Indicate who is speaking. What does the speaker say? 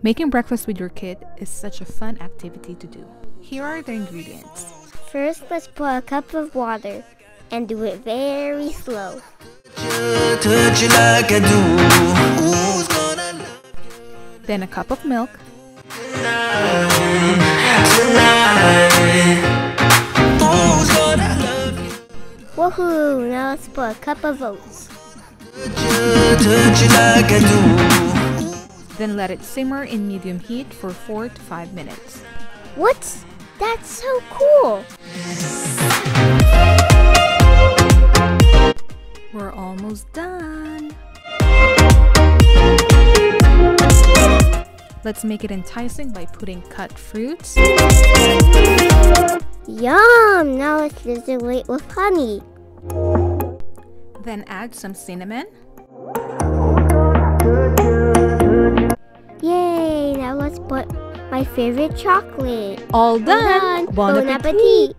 Speaker 1: Making breakfast with your kid is such a fun activity to do. Here are the ingredients.
Speaker 2: First, let's pour a cup of water and do it very slow.
Speaker 1: Then a cup of milk.
Speaker 2: Woohoo! Now let's pour a cup of oats.
Speaker 1: Then let it simmer in medium heat for 4 to 5 minutes.
Speaker 2: What? That's so cool!
Speaker 1: We're almost done! Let's make it enticing by putting cut fruits.
Speaker 2: Yum! Now let's dessert with honey.
Speaker 1: Then add some cinnamon.
Speaker 2: Yay! Now let's put my favorite chocolate.
Speaker 1: All done!
Speaker 2: Bon appetit!